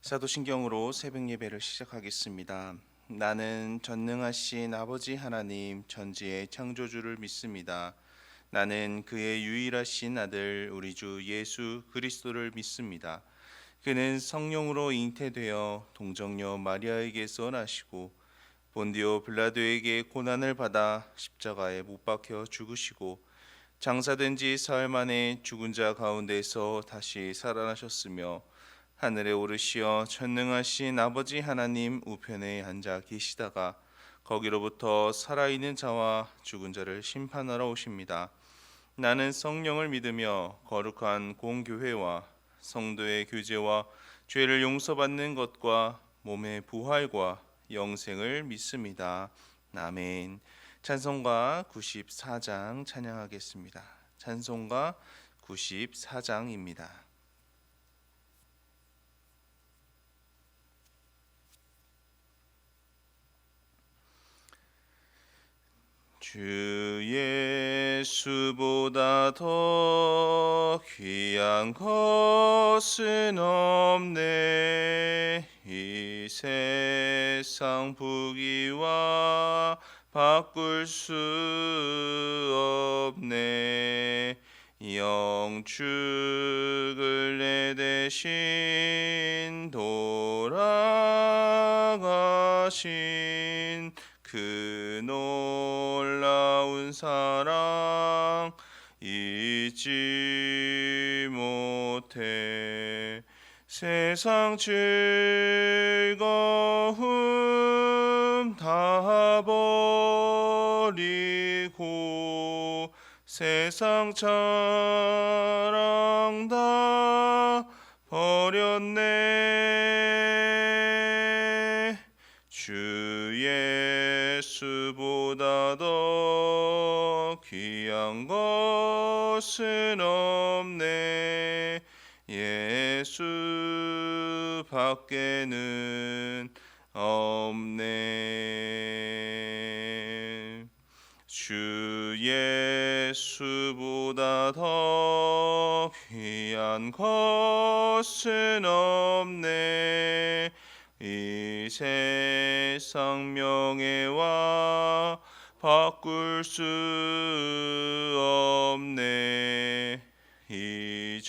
사도신경으로 새벽 예배를 시작하겠습니다. 나는 전능하신 아버지 하나님 전지의 창조주를 믿습니다. 나는 그의 유일하신 아들 우리 주 예수 그리스도를 믿습니다. 그는 성령으로 잉태되어 동정녀 마리아에게서 나시고 본디오 빌라도에게 고난을 받아 십자가에 못 박혀 죽으시고 장사된 지 사흘 만에 죽은 자 가운데서 다시 살아나셨으며 하늘에 오르시어 전능하신 아버지 하나님 우편에 앉아 계시다가 거기로부터 살아있는 자와 죽은 자를 심판하러 오십니다. 나는 성령을 믿으며 거룩한 공교회와 성도의 교제와 죄를 용서받는 것과 몸의 부활과 영생을 믿습니다. 아멘. 찬송가 94장 찬양하겠습니다. 찬송가 94장입니다. 주 예수보다 더 귀한 것은 없네. 이 세상 부귀와 바꿀 수 없네. 영축을 내 대신 돌아가신 그 놀라운 사랑 잊지 못해. 세상 즐거움 다 버리고 세상 자랑 다 버렸네. 주 예수보다 더 귀한 것은 없네. 예수 밖에는 없네. 주 예수보다 더 귀한 것은 없네. 이 세상 명예와 바꿀 수 없네. 이전에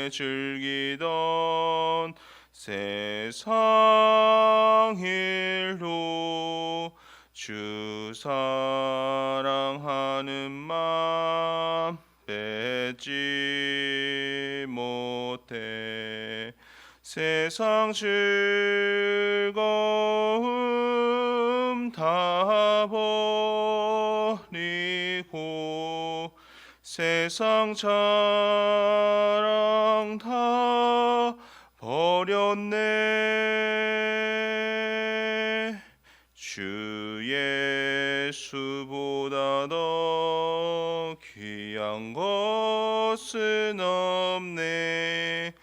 즐기던 세상 일로 주 사랑하는 맘 뺏지 못해. 세상 즐거움 다 버리고 세상 자랑 다 버렸네. 주 예수보다 더 귀한 것은 없네.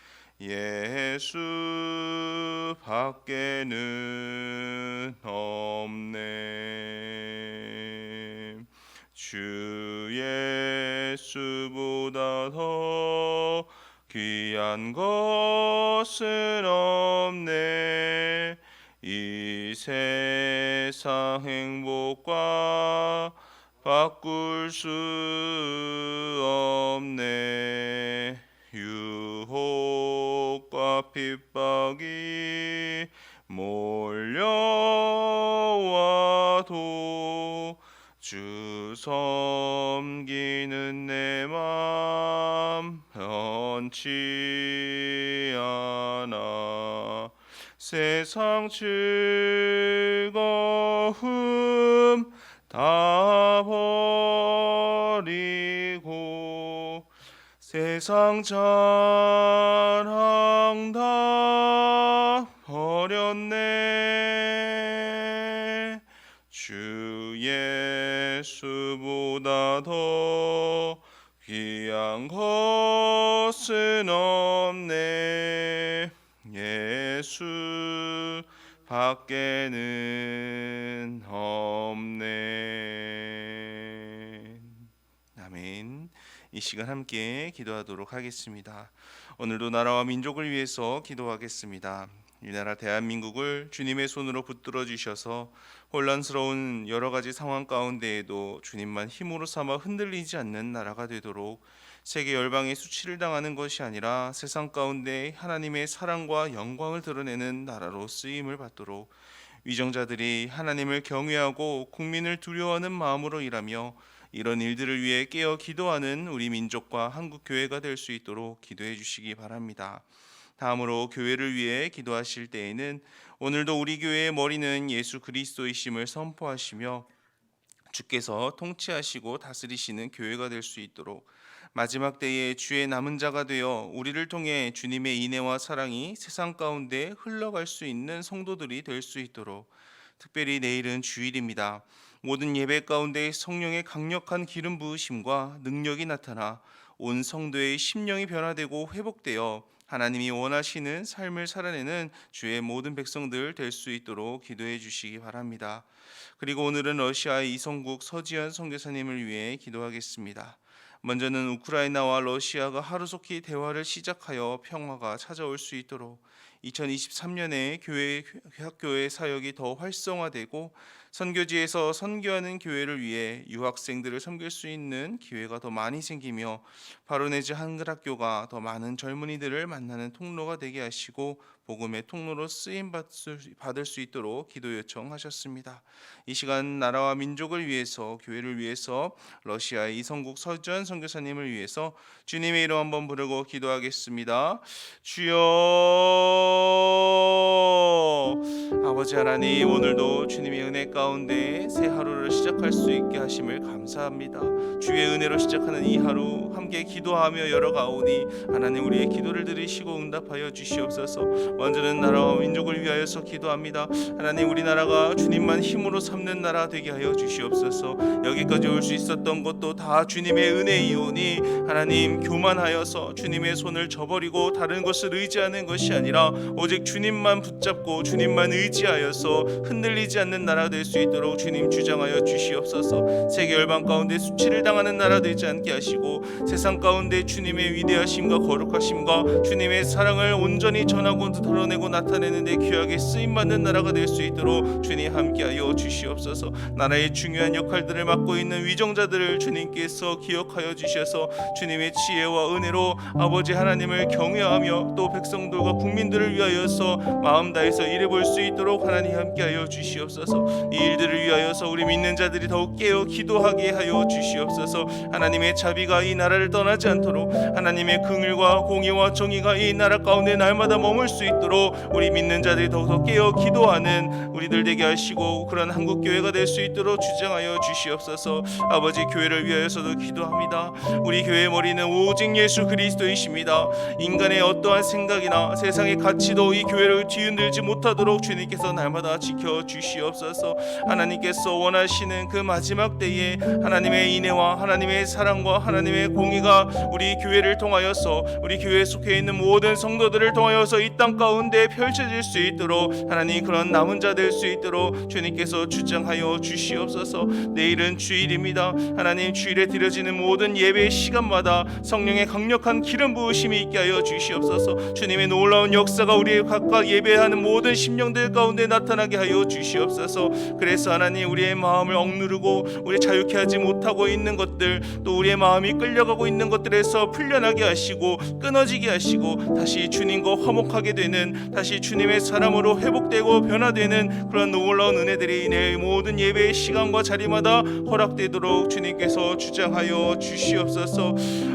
예수 밖에는 없네. 주 예수보다 더 귀한 것은 없네. 이 세상 행복과 바꿀 수 없네. 유혹과 핍박이 몰려와도 주 섬기는 내 맘 변치 않아. 세상 즐거움 다 버리고 세상 자랑 다 버렸네. 주 예수보다 더 귀한 것은 없네. 예수 밖에는 없네. 아멘. 이 시간 함께 기도하도록 하겠습니다. 오늘도 나라와 민족을 위해서 기도하겠습니다. 이 나라 대한민국을 주님의 손으로 붙들어 주셔서 혼란스러운 여러 가지 상황 가운데에도 주님만 힘으로 삼아 흔들리지 않는 나라가 되도록, 세계 열방의 수치를 당하는 것이 아니라 세상 가운데 하나님의 사랑과 영광을 드러내는 나라로 쓰임을 받도록, 위정자들이 하나님을 경외하고 국민을 두려워하는 마음으로 일하며 이런 일들을 위해 깨어 기도하는 우리 민족과 한국 교회가 될 수 있도록 기도해 주시기 바랍니다. 다음으로 교회를 위해 기도하실 때에는 오늘도 우리 교회의 머리는 예수 그리스도이심을 선포하시며 주께서 통치하시고 다스리시는 교회가 될 수 있도록, 마지막 때에 주의 남은 자가 되어 우리를 통해 주님의 인애와 사랑이 세상 가운데 흘러갈 수 있는 성도들이 될 수 있도록, 특별히 내일은 주일입니다. 모든 예배 가운데 성령의 강력한 기름 부으심과 능력이 나타나 온 성도의 심령이 변화되고 회복되어 하나님이 원하시는 삶을 살아내는 주의 모든 백성들 될 수 있도록 기도해 주시기 바랍니다. 그리고 오늘은 러시아의 이성국 서지현 선교사님을 위해 기도하겠습니다. 먼저는 우크라이나와 러시아가 하루속히 대화를 시작하여 평화가 찾아올 수 있도록, 2023년에 교회 학교의 사역이 더 활성화되고 선교지에서 선교하는 교회를 위해 유학생들을 섬길 수 있는 기회가 더 많이 생기며 바로네즈 한글학교가 더 많은 젊은이들을 만나는 통로가 되게 하시고 복음의 통로로 쓰임 받을 수 있도록 기도 요청하셨습니다. 이 시간 나라와 민족을 위해서, 교회를 위해서, 러시아의 이성국 서지현 선교사님을 위해서 주님의 이름 한번 부르고 기도하겠습니다. 주여, 아버지 하나님, 오늘도 주님의 은혜 가운데 새 하루를 시작할 수 있게 하심을 감사합니다. 주의 은혜로 시작하는 이 하루 함께 기도하며 열어가오니 하나님, 우리의 기도를 들으시고 응답하여 주시옵소서. 먼저는 나라와 민족을 위하여서 기도합니다. 하나님, 우리나라가 주님만 힘으로 삼는 나라 되게 하여 주시옵소서. 여기까지 올 수 있었던 것도 다 주님의 은혜이오니 하나님, 교만하여서 주님의 손을 저버리고 다른 것을 의지하는 것이 아니라 오직 주님만 붙잡고 주님만 의지하여서 흔들리지 않는 나라 될 수 있도록 주님 주장하여 주시옵소서. 세계 열방 가운데 수치를 당하는 나라 되지 않게 하시고 세상 가운데 주님의 위대하심과 거룩하심과 주님의 사랑을 온전히 전하고 드러내고 나타내는 데 귀하게 쓰임받는 나라가 될 수 있도록 주님 함께하여 주시옵소서. 나라의 중요한 역할들을 맡고 있는 위정자들을 주님께서 기억하여 주셔서 주님의 지혜와 은혜로 아버지 하나님을 경외하며 또 백성들과 국민들을 위하여서 마음 다해서 일해볼 수 있도록 하나님 함께하여 주시옵소서. 이 일들을 위하여서 우리 믿는 자들이 더욱 깨어 기도하게 하여 주시옵소서. 하나님의 자비가 이 나라를 떠나지 않도록, 하나님의 긍휼과 공의와 정의가 이 나라 가운데 날마다 머물 수 있도록 우리 믿는 자들이 더욱더 깨어 기도하는 우리들 되게 하시고 그런 한국교회가 될 수 있도록 주장하여 주시옵소서. 아버지, 교회를 위하여서도 기도합니다. 우리 교회의 머리는 오직 예수 그리스도이십니다. 인간의 어떠한 생각이나 세상의 가치도 이 교회를 뒤흔들지 못하도록 주님께서 날마다 지켜주시옵소서. 하나님께서 원하시는 그 마지막 때에 하나님의 인애와 하나님의 사랑과 하나님의 공의가 우리 교회를 통하여서, 우리 교회에 속해 있는 모든 성도들을 통하여서 이 땅 가운데 펼쳐질 수 있도록 하나님, 그런 남은 자 될 수 있도록 주님께서 주장하여 주시옵소서. 내일은 주일입니다. 하나님, 주일에 드려지는 모든 예배 시간마다 성령의 강력한 기름 부으심이 있게 하여 주시옵소서. 주님의 놀라운 역사가 우리의 각각 예배하는 모든 심령들 가운데 나타나게 하여 주시옵소서. 그래서 하나님, 우리의 마음을 억누르고 우리 자유케 하지 못하고 있는 것들, 또 우리의 마음이 끌려가고 있는 것들에서 풀려나게 하시고 끊어지게 하시고 다시 주님과 화목하게 되는, 다시 주님의 사람으로 회복되고 변화되는 그런 놀라운 은혜들이 내 모든 예배의 시간과 자리마다 허락되도록 주님께서 주장하여 주시옵소서.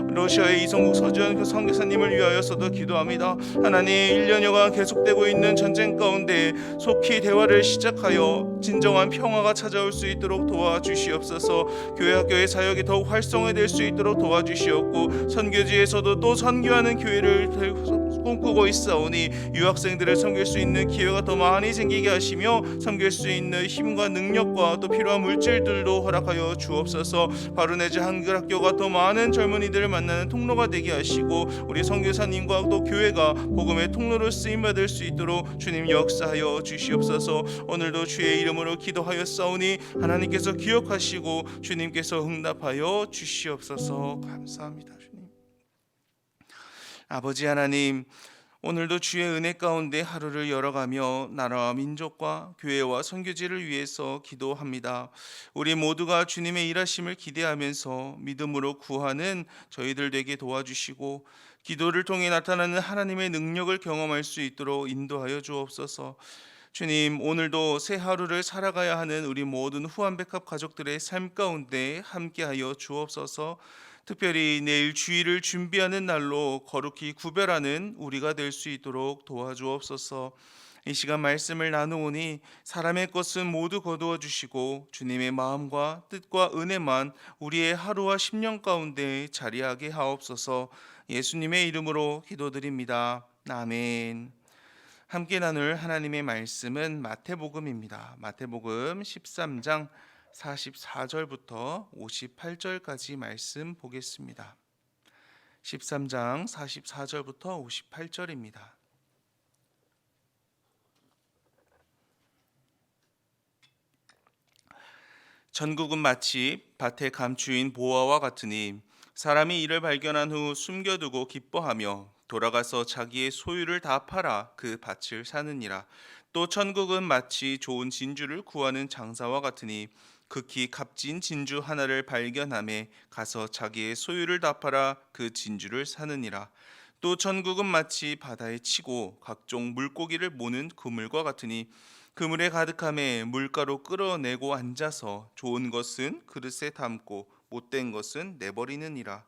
러시아의 이성국 서지현 선교사님을 위하여서도 기도합니다. 하나님, 1년여간 계속되고 있는 전쟁 가운데 속히 대화를 시작하여 진정한 평화가 찾아올 수 있도록 도와주시옵소서. 교회 학교의 사역이 더욱 활성화될 수 있도록 도와주시옵고, 선교지에서도 또 선교하는 교회를 꿈꾸고 있사오니 유학생들을 섬길 수 있는 기회가 더 많이 생기게 하시며 섬길 수 있는 힘과 능력과 또 필요한 물질들도 허락하여 주옵소서. 바로네즈 한글학교가 더 많은 젊은이들을 만나는 통로가 되게 하시고 우리 선교사님과 또 교회가 복음의 통로로 쓰임받을 수 있도록 주님 역사하여 주시옵소서. 주시옵소서. 오늘도 주의 이름으로 기도하였사오니 하나님께서 기억하시고 주님께서 응답하여 주시옵소서. 감사합니다. 주님. 아버지 하나님, 오늘도 주의 은혜 가운데 하루를 열어가며 나라와 민족과 교회와 선교지를 위해서 기도합니다. 우리 모두가 주님의 일하심을 기대하면서 믿음으로 구하는 저희들 되게 도와주시고 기도를 통해 나타나는 하나님의 능력을 경험할 수 있도록 인도하여 주옵소서. 주님, 오늘도 새 하루를 살아가야 하는 우리 모든 후한백합 가족들의 삶 가운데 함께하여 주옵소서. 특별히 내일 주일을 준비하는 날로 거룩히 구별하는 우리가 될 수 있도록 도와주옵소서. 이 시간 말씀을 나누오니 사람의 것은 모두 거두어 주시고 주님의 마음과 뜻과 은혜만 우리의 하루와 10년 가운데 자리하게 하옵소서. 예수님의 이름으로 기도드립니다. 아멘. 함께 나눌 하나님의 말씀은 마태복음입니다. 마태복음 13장 44절부터 58절까지 말씀 보겠습니다. 13장 44절부터 58절입니다. 천국은 마치 밭에 감추인 보화와 같으니 사람이 이를 발견한 후 숨겨두고 기뻐하며 돌아가서 자기의 소유를 다 팔아 그 밭을 사느니라. 또 천국은 마치 좋은 진주를 구하는 장사와 같으니 극히 값진 진주 하나를 발견함에 가서 자기의 소유를 다 팔아 그 진주를 사느니라. 또 천국은 마치 바다에 치고 각종 물고기를 모는 그물과 같으니 그물에 가득함에 물가로 끌어내고 앉아서 좋은 것은 그릇에 담고 못된 것은 내버리느니라.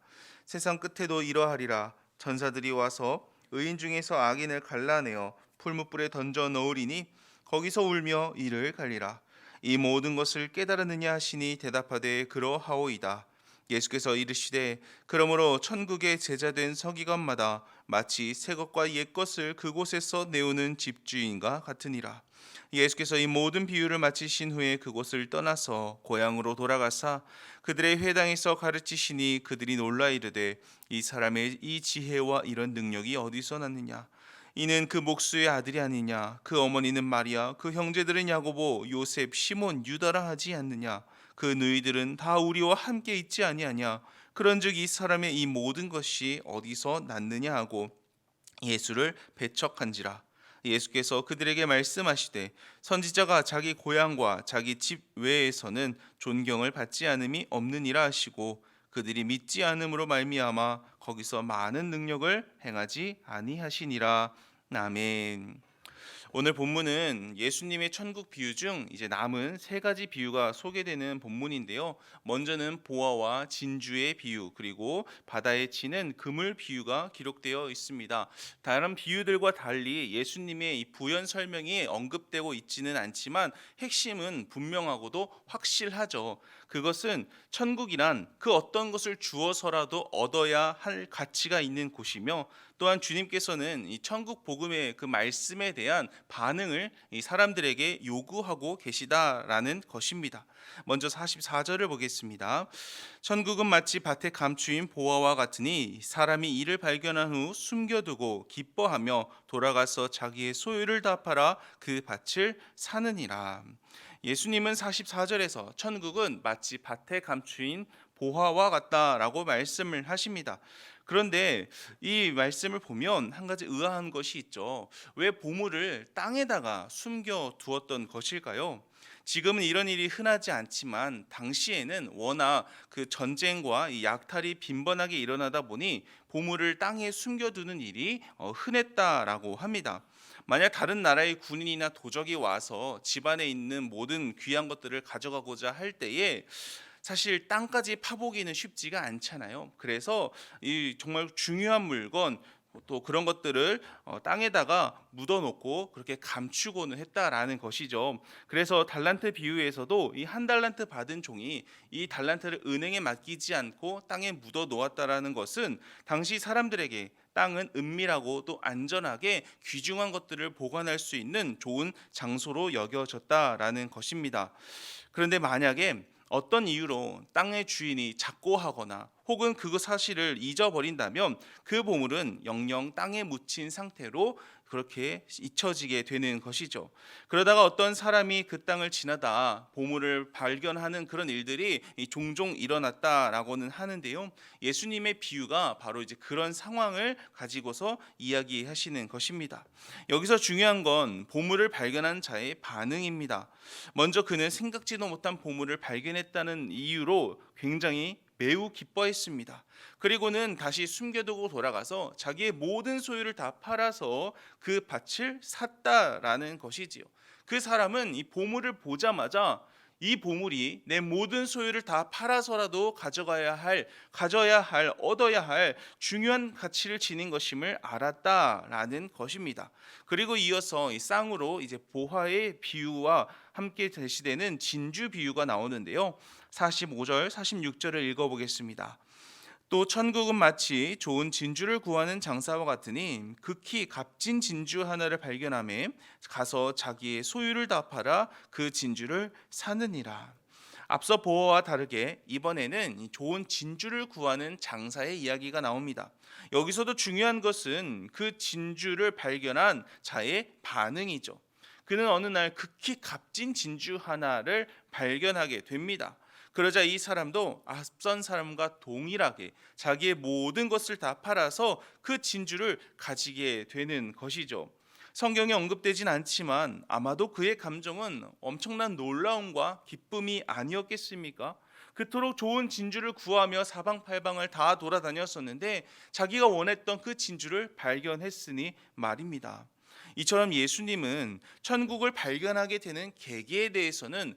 세상 끝에도 이러하리라. 천사들이 와서 의인 중에서 악인을 갈라내어 풀무불에 던져 넣으리니 거기서 울며 이를 갈리라. 이 모든 것을 깨달았느냐 하시니 대답하되 그러하오이다. 예수께서 이르시되 그러므로 천국의 제자된 서기관마다 마치 새 것과 옛 것을 그곳에서 내오는 집주인과 같으니라. 예수께서 이 모든 비유를 마치신 후에 그곳을 떠나서 고향으로 돌아가사 그들의 회당에서 가르치시니 그들이 놀라 이르되 이 사람의 이 지혜와 이런 능력이 어디서 났느냐. 이는 그 목수의 아들이 아니냐. 그 어머니는 마리아, 그 형제들은 야고보, 요셉, 시몬, 유다라 하지 않느냐. 그 너희들은 다 우리와 함께 있지 아니하냐. 그런즉 이 사람의 이 모든 것이 어디서 났느냐 하고 예수를 배척한지라. 예수께서 그들에게 말씀하시되 선지자가 자기 고향과 자기 집 외에서는 존경을 받지 않음이 없느니라 하시고 그들이 믿지 않음으로 말미암아 거기서 많은 능력을 행하지 아니하시니라. 아멘. 오늘 본문은 예수님의 천국 비유 중 이제 남은 세 가지 비유가 소개되는 본문인데요. 먼저는 보화와 진주의 비유, 그리고 바다에 치는 그물 비유가 기록되어 있습니다. 다른 비유들과 달리 예수님의 이 부연 설명이 언급되고 있지는 않지만 핵심은 분명하고도 확실하죠. 그것은 천국이란 그 어떤 것을 주어서라도 얻어야 할 가치가 있는 곳이며, 또한 주님께서는 이 천국 복음의 그 말씀에 대한 반응을 이 사람들에게 요구하고 계시다라는 것입니다. 먼저 44절을 보겠습니다. 천국은 마치 밭에 감추인 보화와 같으니 사람이 이를 발견한 후 숨겨두고 기뻐하며 돌아가서 자기의 소유를 다 팔아 그 밭을 사느니라. 예수님은 44절에서 천국은 마치 밭에 감추인 보화와 같다라고 말씀을 하십니다. 그런데 이 말씀을 보면 한 가지 의아한 것이 있죠. 왜 보물을 땅에다가 숨겨 두었던 것일까요? 지금은 이런 일이 흔하지 않지만 당시에는 워낙 그 전쟁과 이 약탈이 빈번하게 일어나다 보니 보물을 땅에 숨겨두는 일이 흔했다라고 합니다. 만약 다른 나라의 군인이나 도적이 와서 집안에 있는 모든 귀한 것들을 가져가고자 할 때에 사실 땅까지 파보기는 쉽지가 않잖아요. 그래서 이 정말 중요한 물건, 또 그런 것들을 땅에다가 묻어놓고 그렇게 감추고는 했다라는 것이죠. 그래서 달란트 비유에서도 이 한 달란트 받은 종이 이 달란트를 은행에 맡기지 않고 땅에 묻어 놓았다라는 것은 당시 사람들에게 땅은 은밀하고 또 안전하게 귀중한 것들을 보관할 수 있는 좋은 장소로 여겨졌다라는 것입니다. 그런데 만약에 어떤 이유로 땅의 주인이 착고하거나 혹은 그 사실을 잊어버린다면 그 보물은 영영 땅에 묻힌 상태로 그렇게 잊혀지게 되는 것이죠. 그러다가 어떤 사람이 그 땅을 지나다 보물을 발견하는 그런 일들이 종종 일어났다라고는 하는데요. 예수님의 비유가 바로 이제 그런 상황을 가지고서 이야기하시는 것입니다. 여기서 중요한 건 보물을 발견한 자의 반응입니다. 먼저 그는 생각지도 못한 보물을 발견했다는 이유로 굉장히 매우 기뻐했습니다. 그리고는 다시 숨겨두고 돌아가서 자기의 모든 소유를 다 팔아서 그 밭을 샀다라는 것이지요. 그 사람은 이 보물을 보자마자 이 보물이 내 모든 소유를 다 팔아서라도 가져야 할, 얻어야 할 중요한 가치를 지닌 것임을 알았다라는 것입니다. 그리고 이어서 이 쌍으로 이제 보화의 비유와 함께 제시되는 진주 비유가 나오는데요. 45절, 46절을 읽어보겠습니다. 또 천국은 마치 좋은 진주를 구하는 장사와 같으니 극히 값진 진주 하나를 발견하매 가서 자기의 소유를 다 팔아 그 진주를 사느니라. 앞서 보어와 다르게 이번에는 좋은 진주를 구하는 장사의 이야기가 나옵니다. 여기서도 중요한 것은 그 진주를 발견한 자의 반응이죠. 그는 어느 날 극히 값진 진주 하나를 발견하게 됩니다. 그러자 이 사람도 앞선 사람과 동일하게 자기의 모든 것을 다 팔아서 그 진주를 가지게 되는 것이죠. 성경에 언급되진 않지만 아마도 그의 감정은 엄청난 놀라움과 기쁨이 아니었겠습니까? 그토록 좋은 진주를 구하며 사방팔방을 다 돌아다녔었는데 자기가 원했던 그 진주를 발견했으니 말입니다. 이처럼 예수님은 천국을 발견하게 되는 계기에 대해서는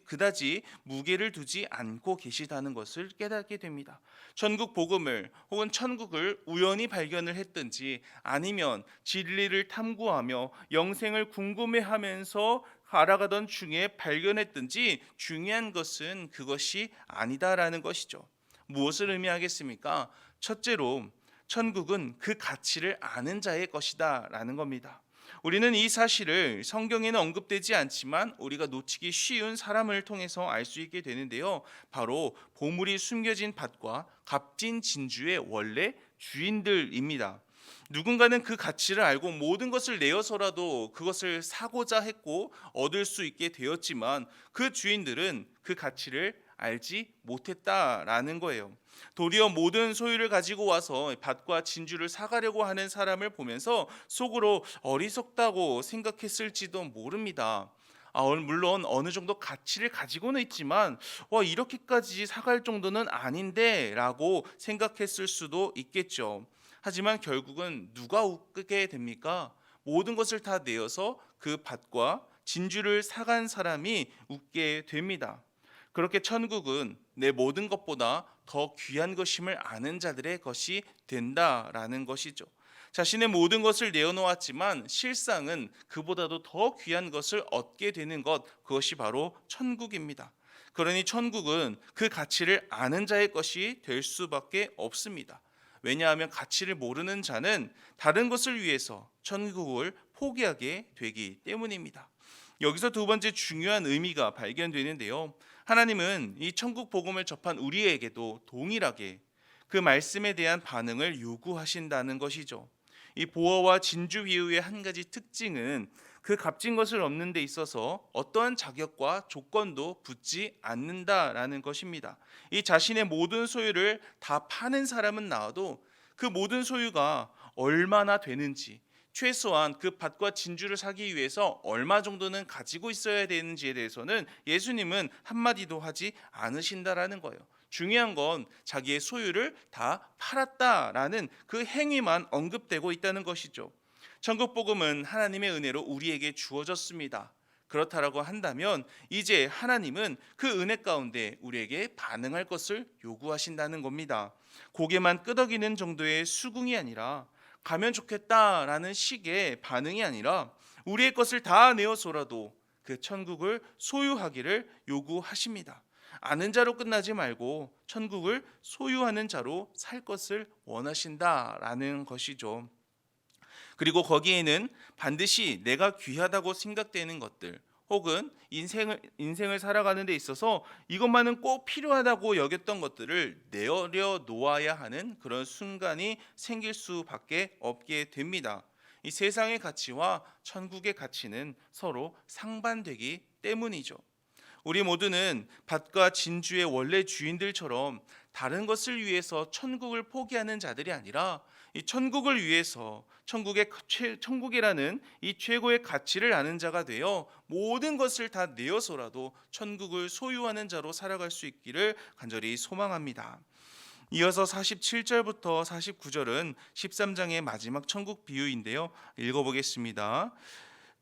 그다지 무게를 두지 않고 계시다는 것을 깨닫게 됩니다. 천국 복음을 혹은 천국을 우연히 발견을 했든지 아니면 진리를 탐구하며 영생을 궁금해하면서 알아가던 중에 발견했든지 중요한 것은 그것이 아니다라는 것이죠. 무엇을 의미하겠습니까? 첫째로 천국은 그 가치를 아는 자의 것이다라는 겁니다. 우리는 이 사실을 성경에는 언급되지 않지만 우리가 놓치기 쉬운 사람을 통해서 알 수 있게 되는데요. 바로 보물이 숨겨진 밭과 값진 진주의 원래 주인들입니다. 누군가는 그 가치를 알고 모든 것을 내어서라도 그것을 사고자 했고 얻을 수 있게 되었지만 그 주인들은 그 가치를 알지 못했다라는 거예요. 도리어 모든 소유를 가지고 와서 밭과 진주를 사가려고 하는 사람을 보면서 속으로 어리석다고 생각했을지도 모릅니다. 물론 어느 정도 가치를 가지고는 있지만 이렇게까지 사갈 정도는 아닌데 라고 생각했을 수도 있겠죠. 하지만 결국은 누가 웃게 됩니까? 모든 것을 다 내어서 그 밭과 진주를 사간 사람이 웃게 됩니다. 그렇게 천국은 내 모든 것보다 더 귀한 것임을 아는 자들의 것이 된다라는 것이죠. 자신의 모든 것을 내어놓았지만 실상은 그보다도 더 귀한 것을 얻게 되는 것, 그것이 바로 천국입니다. 그러니 천국은 그 가치를 아는 자의 것이 될 수밖에 없습니다. 왜냐하면 가치를 모르는 자는 다른 것을 위해서 천국을 포기하게 되기 때문입니다. 여기서 두 번째 중요한 의미가 발견되는데요. 하나님은 이 천국 복음을 접한 우리에게도 동일하게 그 말씀에 대한 반응을 요구하신다는 것이죠. 이 보어와 진주 비유의 한 가지 특징은 그 값진 것을 얻는 데 있어서 어떠한 자격과 조건도 붙지 않는다라는 것입니다. 이 자신의 모든 소유를 다 파는 사람은 나와도 그 모든 소유가 얼마나 되는지, 최소한 그 밭과 진주를 사기 위해서 얼마 정도는 가지고 있어야 되는지에 대해서는 예수님은 한마디도 하지 않으신다라는 거예요. 중요한 건 자기의 소유를 다 팔았다라는 그 행위만 언급되고 있다는 것이죠. 천국 복음은 하나님의 은혜로 우리에게 주어졌습니다. 그렇다라고 한다면 이제 하나님은 그 은혜 가운데 우리에게 반응할 것을 요구하신다는 겁니다. 고개만 끄덕이는 정도의 수긍이 아니라 가면 좋겠다라는 식의 반응이 아니라 우리의 것을 다 내어서라도 그 천국을 소유하기를 요구하십니다. 아는 자로 끝나지 말고 천국을 소유하는 자로 살 것을 원하신다라는 것이죠. 그리고 거기에는 반드시 내가 귀하다고 생각되는 것들 혹은 인생을 살아가는 데 있어서 이것만은 꼭 필요하다고 여겼던 것들을 내어려 놓아야 하는 그런 순간이 생길 수밖에 없게 됩니다. 이 세상의 가치와 천국의 가치는 서로 상반되기 때문이죠. 우리 모두는 밭과 진주의 원래 주인들처럼 다른 것을 위해서 천국을 포기하는 자들이 아니라 이 천국을 위해서 천국이라는 이 최고의 가치를 아는 자가 되어 모든 것을 다 내어서라도 천국을 소유하는 자로 살아갈 수 있기를 간절히 소망합니다. 이어서 47절부터 49절은 13장의 마지막 천국 비유인데요. 읽어보겠습니다.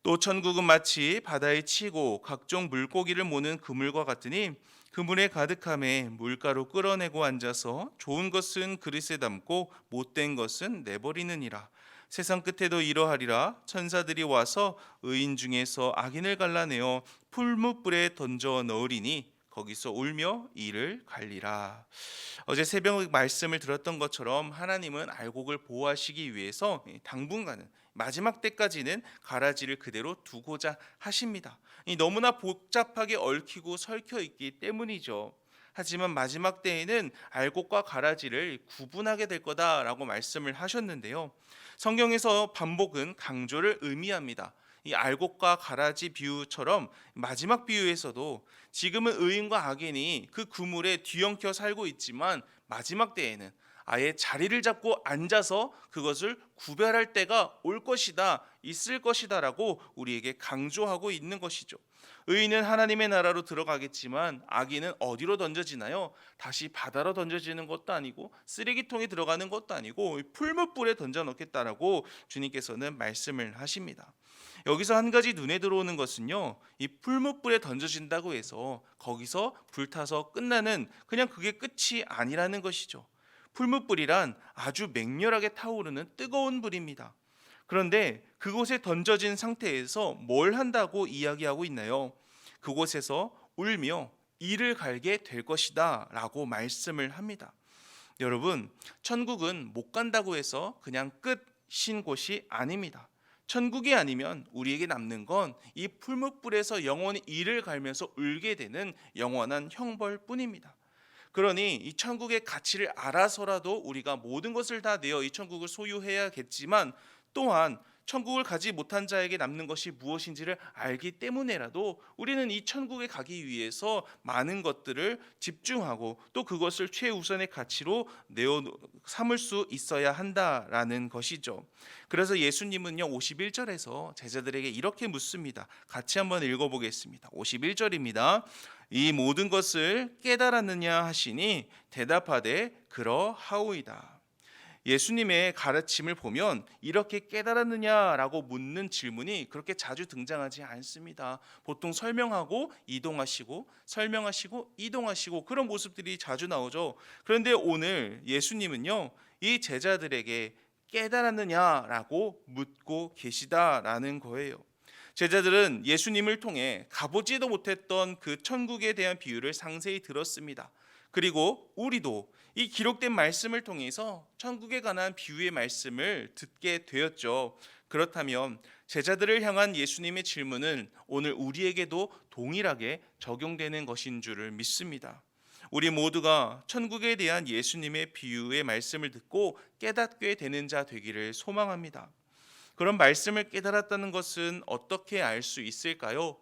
또 천국은 마치 바다에 치고 각종 물고기를 모는 그물과 같으니 그물에 가득함에 물가로 끌어내고 앉아서 좋은 것은 그릇에 담고 못된 것은 내버리느니라. 세상 끝에도 이러하리라. 천사들이 와서 의인 중에서 악인을 갈라내어 풀무불에 던져 넣으리니 거기서 울며 이를 갈리라. 어제 새벽 말씀을 들었던 것처럼 하나님은 알곡을 보호하시기 위해서 당분간은 마지막 때까지는 가라지를 그대로 두고자 하십니다. 너무나 복잡하게 얽히고 설켜 있기 때문이죠. 하지만 마지막 때에는 알곡과 가라지를 구분하게 될 거다라고 말씀을 하셨는데요. 성경에서 반복은 강조를 의미합니다. 이 알곡과 가라지 비유처럼 마지막 비유에서도 지금은 의인과 악인이 그 그물에 뒤엉켜 살고 있지만 마지막 때에는 아예 자리를 잡고 앉아서 그것을 구별할 때가 올 것이다, 있을 것이다라고 우리에게 강조하고 있는 것이죠. 의인은 하나님의 나라로 들어가겠지만 악인은 어디로 던져지나요? 다시 바다로 던져지는 것도 아니고 쓰레기통에 들어가는 것도 아니고 풀무불에 던져 놓겠다라고 주님께서는 말씀을 하십니다. 여기서 한 가지 눈에 들어오는 것은요, 이 풀무불에 던져진다고 해서 거기서 불타서 끝나는 그냥 그게 끝이 아니라는 것이죠. 풀무불이란 아주 맹렬하게 타오르는 뜨거운 불입니다. 그런데 그곳에 던져진 상태에서 뭘 한다고 이야기하고 있나요? 그곳에서 울며 이를 갈게 될 것이다 라고 말씀을 합니다. 여러분, 천국은 못 간다고 해서 그냥 끝인 곳이 아닙니다. 천국이 아니면 우리에게 남는 건 이 풀무불에서 영원히 이를 갈면서 울게 되는 영원한 형벌뿐입니다. 그러니 이 천국의 가치를 알아서라도 우리가 모든 것을 다 내어 이 천국을 소유해야겠지만 또한 천국을 가지 못한 자에게 남는 것이 무엇인지를 알기 때문에라도 우리는 이 천국에 가기 위해서 많은 것들을 집중하고 또 그것을 최우선의 가치로 내어 삼을 수 있어야 한다라는 것이죠. 그래서 예수님은요 51절에서 제자들에게 이렇게 묻습니다. 같이 한번 읽어보겠습니다. 51절입니다. 이 모든 것을 깨달았느냐 하시니 대답하되 그러하오이다. 예수님의 가르침을 보면 이렇게 깨달았느냐라고 묻는 질문이 그렇게 자주 등장하지 않습니다. 보통 설명하고 이동하시고 설명하시고 이동하시고 그런 모습들이 자주 나오죠. 그런데 오늘 예수님은요 이 제자들에게 깨달았느냐라고 묻고 계시다라는 거예요. 제자들은 예수님을 통해 가보지도 못했던 그 천국에 대한 비유를 상세히 들었습니다. 그리고 우리도 이 기록된 말씀을 통해서 천국에 관한 비유의 말씀을 듣게 되었죠. 그렇다면 제자들을 향한 예수님의 질문은 오늘 우리에게도 동일하게 적용되는 것인 줄을 믿습니다. 우리 모두가 천국에 대한 예수님의 비유의 말씀을 듣고 깨닫게 되는 자 되기를 소망합니다. 그런 말씀을 깨달았다는 것은 어떻게 알 수 있을까요?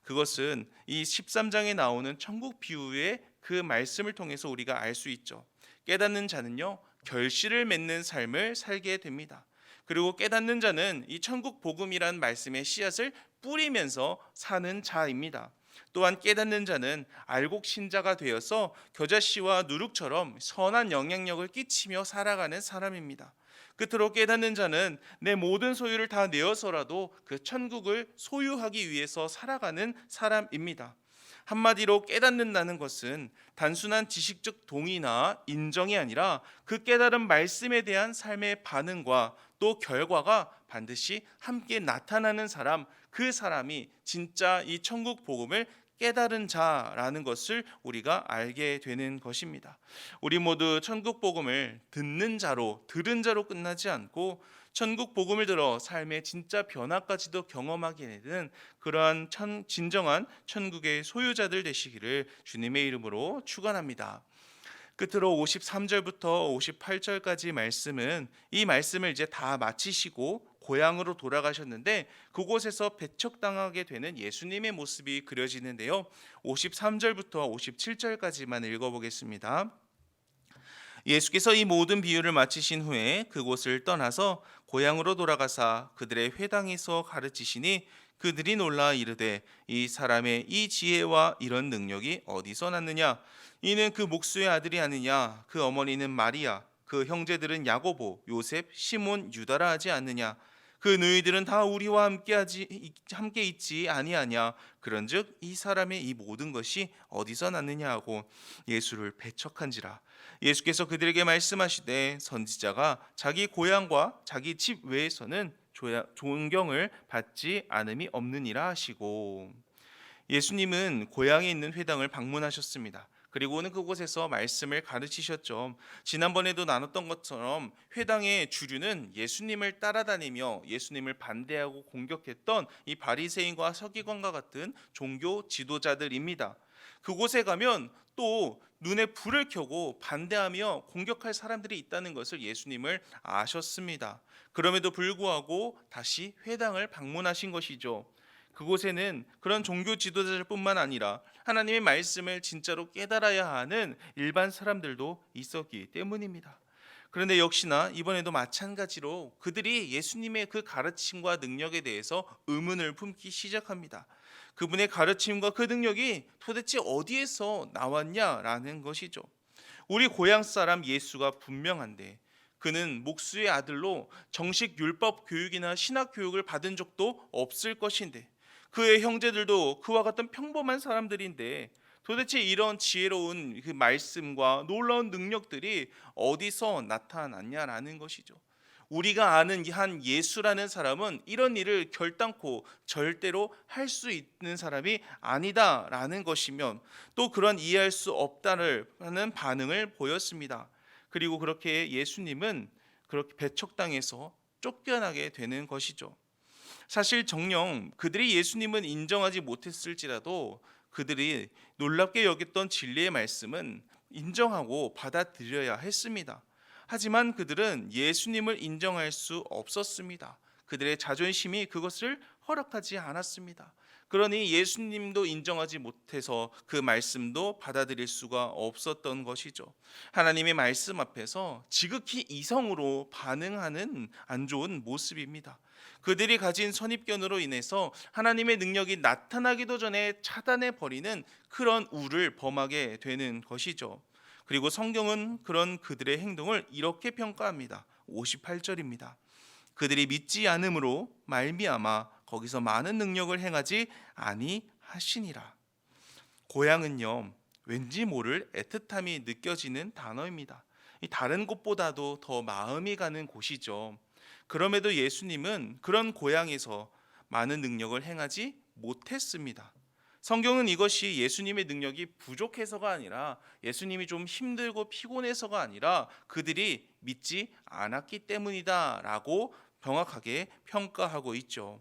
그것은 이 13장에 나오는 천국 비유의 그 말씀을 통해서 우리가 알 수 있죠. 깨닫는 자는요 결실을 맺는 삶을 살게 됩니다. 그리고 깨닫는 자는 이 천국 복음이란 말씀의 씨앗을 뿌리면서 사는 자입니다. 또한 깨닫는 자는 알곡 신자가 되어서 겨자씨와 누룩처럼 선한 영향력을 끼치며 살아가는 사람입니다. 끝으로 깨닫는 자는 내 모든 소유를 다 내어서라도 그 천국을 소유하기 위해서 살아가는 사람입니다. 한마디로 깨닫는다는 것은 단순한 지식적 동의나 인정이 아니라 그 깨달은 말씀에 대한 삶의 반응과 또 결과가 반드시 함께 나타나는 사람, 그 사람이 진짜 이 천국 복음을 깨달은 자라는 것을 우리가 알게 되는 것입니다. 우리 모두 천국 복음을 듣는 자로, 들은 자로 끝나지 않고 천국 복음을 들어 삶의 진짜 변화까지도 경험하게 되는 그러한 진정한 천국의 소유자들 되시기를 주님의 이름으로 축원합니다. 끝으로 53절부터 58절까지 말씀은 이 말씀을 이제 다 마치시고 고향으로 돌아가셨는데 그곳에서 배척당하게 되는 예수님의 모습이 그려지는데요. 53절부터 57절까지만 읽어보겠습니다. 예수께서 이 모든 비유를 마치신 후에 그곳을 떠나서 고향으로 돌아가사 그들의 회당에서 가르치시니 그들이 놀라 이르되 이 사람의 이 지혜와 이런 능력이 어디서 났느냐? 이는 그 목수의 아들이 아니냐? 그 어머니는 마리아, 그 형제들은 야고보, 요셉, 시몬, 유다라 하지 않느냐? 그 너희들은 다 우리와 함께 있지 아니하냐? 그런즉 이 사람의 이 모든 것이 어디서 났느냐 하고 예수를 배척한지라. 예수께서 그들에게 말씀하시되 선지자가 자기 고향과 자기 집 외에서는 존경을 받지 않음이 없느니라 하시고, 예수님은 고향에 있는 회당을 방문하셨습니다. 그리고는 그곳에서 말씀을 가르치셨죠. 지난번에도 나눴던 것처럼 회당의 주류는 예수님을 따라다니며 예수님을 반대하고 공격했던 이 바리새인과 서기관과 같은 종교 지도자들입니다. 그곳에 가면 또 눈에 불을 켜고 반대하며 공격할 사람들이 있다는 것을 예수님을 아셨습니다. 그럼에도 불구하고 다시 회당을 방문하신 것이죠. 그곳에는 그런 종교 지도자들뿐만 아니라 하나님의 말씀을 진짜로 깨달아야 하는 일반 사람들도 있었기 때문입니다. 그런데 역시나 이번에도 마찬가지로 그들이 예수님의 그 가르침과 능력에 대해서 의문을 품기 시작합니다. 그분의 가르침과 그 능력이 도대체 어디에서 나왔냐라는 것이죠. 우리 고향 사람 예수가 분명한데 그는 목수의 아들로 정식 율법 교육이나 신학 교육을 받은 적도 없을 것인데, 그의 형제들도 그와 같은 평범한 사람들인데 도대체 이런 지혜로운 그 말씀과 놀라운 능력들이 어디서 나타났냐라는 것이죠. 우리가 아는 한 예수라는 사람은 이런 일을 결단코 절대로 할 수 있는 사람이 아니다라는 것이면 또 그런 이해할 수 없다는 반응을 보였습니다. 그리고 그렇게 예수님은 그렇게 배척당해서 쫓겨나게 되는 것이죠. 사실 정녕 그들이 예수님은 인정하지 못했을지라도 그들이 놀랍게 여겼던 진리의 말씀은 인정하고 받아들여야 했습니다. 하지만 그들은 예수님을 인정할 수 없었습니다. 그들의 자존심이 그것을 허락하지 않았습니다. 그러니 예수님도 인정하지 못해서 그 말씀도 받아들일 수가 없었던 것이죠. 하나님의 말씀 앞에서 지극히 이성으로 반응하는 안 좋은 모습입니다. 그들이 가진 선입견으로 인해서 하나님의 능력이 나타나기도 전에 차단해 버리는 그런 우를 범하게 되는 것이죠. 그리고 성경은 그런 그들의 행동을 이렇게 평가합니다. 58절입니다. 그들이 믿지 않음으로 말미암아 거기서 많은 능력을 행하지 아니하시니라. 고향은요, 왠지 모를 애틋함이 느껴지는 단어입니다. 다른 곳보다도 더 마음이 가는 곳이죠. 그럼에도 예수님은 그런 고향에서 많은 능력을 행하지 못했습니다. 성경은 이것이 예수님의 능력이 부족해서가 아니라 예수님이 좀 힘들고 피곤해서가 아니라 그들이 믿지 않았기 때문이다라고 정확하게 평가하고 있죠.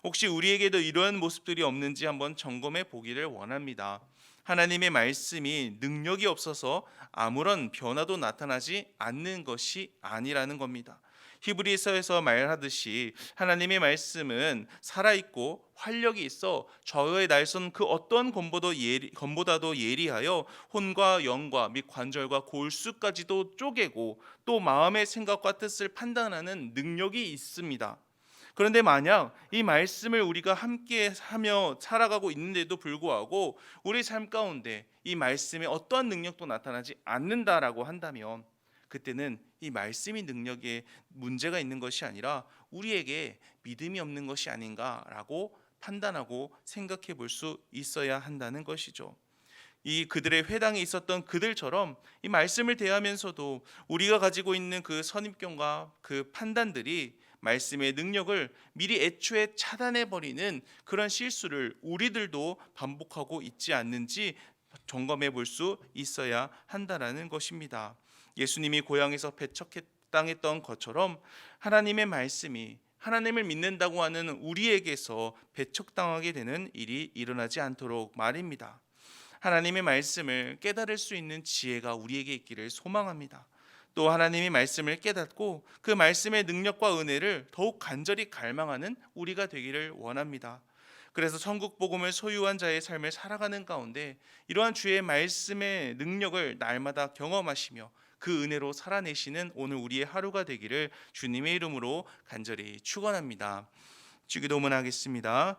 혹시 우리에게도 이러한 모습들이 없는지 한번 점검해 보기를 원합니다. 하나님의 말씀이 능력이 없어서 아무런 변화도 나타나지 않는 것이 아니라는 겁니다. 히브리서에서 말하듯이 하나님의 말씀은 살아있고 활력이 있어 저의 날선 그 어떤 검보다도 예리하여 혼과 영과 및 관절과 골수까지도 쪼개고 또 마음의 생각과 뜻을 판단하는 능력이 있습니다. 그런데 만약 이 말씀을 우리가 함께 하며 살아가고 있는데도 불구하고 우리 삶 가운데 이 말씀에 어떠한 능력도 나타나지 않는다라고 한다면 그때는 이 말씀이 능력에 문제가 있는 것이 아니라 우리에게 믿음이 없는 것이 아닌가라고 판단하고 생각해 볼 수 있어야 한다는 것이죠. 이 그들의 회당에 있었던 그들처럼 이 말씀을 대하면서도 우리가 가지고 있는 그 선입견과 그 판단들이 말씀의 능력을 미리 애초에 차단해 버리는 그런 실수를 우리들도 반복하고 있지 않는지 점검해 볼 수 있어야 한다라는 것입니다. 예수님이 고향에서 배척당했던 것처럼 하나님의 말씀이 하나님을 믿는다고 하는 우리에게서 배척당하게 되는 일이 일어나지 않도록 말입니다. 하나님의 말씀을 깨달을 수 있는 지혜가 우리에게 있기를 소망합니다. 또 하나님의 말씀을 깨닫고 그 말씀의 능력과 은혜를 더욱 간절히 갈망하는 우리가 되기를 원합니다. 그래서 천국 복음을 소유한 자의 삶을 살아가는 가운데 이러한 주의 말씀의 능력을 날마다 경험하시며 그 은혜로 살아내시는 오늘 우리의 하루가 되기를 주님의 이름으로 간절히 축원합니다. 주기도문 하겠습니다.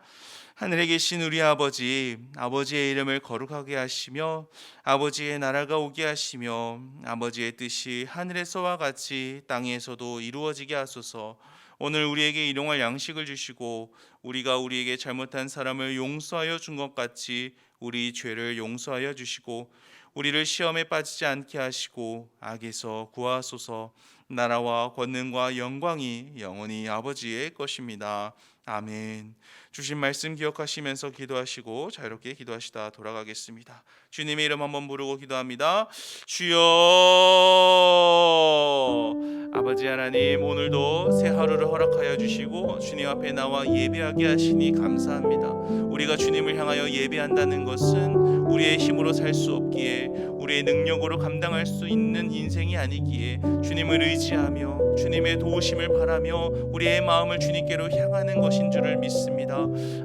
하늘에 계신 우리 아버지, 아버지의 이름을 거룩하게 하시며 아버지의 나라가 오게 하시며 아버지의 뜻이 하늘에서와 같이 땅에서도 이루어지게 하소서. 오늘 우리에게 일용할 양식을 주시고 우리가 우리에게 잘못한 사람을 용서하여 준 것 같이 우리 죄를 용서하여 주시고 우리를 시험에 빠지지 않게 하시고 악에서 구하소서. 나라와 권능과 영광이 영원히 아버지의 것입니다. 아멘. 주신 말씀 기억하시면서 기도하시고 자유롭게 기도하시다 돌아가겠습니다. 주님의 이름 한번 부르고 기도합니다. 주여. 아버지 하나님, 오늘도 새 하루를 허락하여 주시고 주님 앞에 나와 예배하게 하시니 감사합니다. 우리가 주님을 향하여 예배한다는 것은 우리의 힘으로 살 수 없기에, 우리의 능력으로 감당할 수 있는 인생이 아니기에 주님을 의지하며 주님의 도우심을 바라며 우리의 마음을 주님께로 향하는 것인 줄을 믿습니다.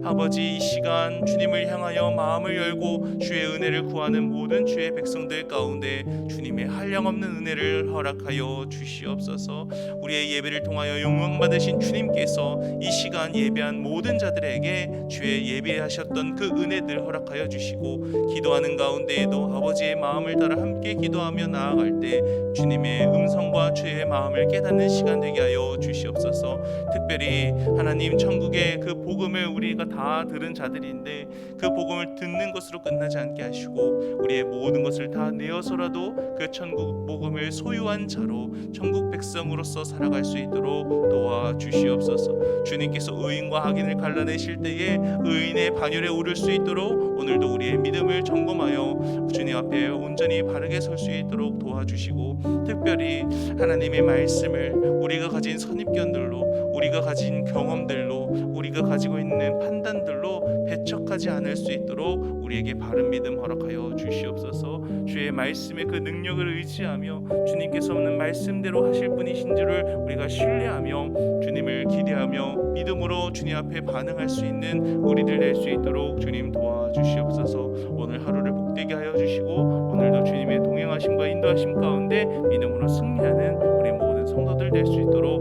아버지, 이 시간 주님을 향하여 마음을 열고 주의 은혜를 구하는 모든 주의 백성들 가운데 주님의 한량없는 은혜를 허락하여 주시옵소서. 우리의 예배를 통하여 영광 받으신 주님께서 이 시간 예배한 모든 자들에게 주의 예배하셨던 그 은혜들 허락하여 주시고, 기도하는 가운데에도 아버지의 마음을 따라 함께 기도하며 나아갈 때 주님의 음성과 주의 마음을 깨닫는 시간 되게 하여 주시옵소서. 특별히 하나님, 천국의 그 복음을 우리가 다 들은 자들인데 그 복음을 듣는 것으로 끝나지 않게 하시고 우리의 모든 것을 다 내어서라도 그 천국 복음을 소유한 자로 천국 백성으로서 살아갈 수 있도록 도와주시옵소서. 주님께서 의인과 악인을 갈라내실 때에 의인의 반열에 오를 수 있도록 오늘도 우리의 믿음을 점검하여 주님 앞에 온전히 바르게 설 수 있도록 도와주시고, 특별히 하나님의 말씀을 우리가 가진 선입견들로, 우리가 가진 경험들로, 우리가 가지고 있는 판단들로 배척하지 않을 수 있도록 우리에게 바른 믿음 허락하여 주시옵소서. 주의 말씀의 그 능력을 의지하며 주님께서는 말씀대로 하실 분이신 줄을 우리가 신뢰하며 주님을 기대하며 믿음으로 주님 앞에 반응할 수 있는 우리들 될 수 있도록 주님 도와주시옵소서. 오늘 하루를 복되게 하여 주시고 오늘도 주님의 동행하심과 인도하심 가운데 믿음으로 승리하는 우리 모든 성도들 될 수 있도록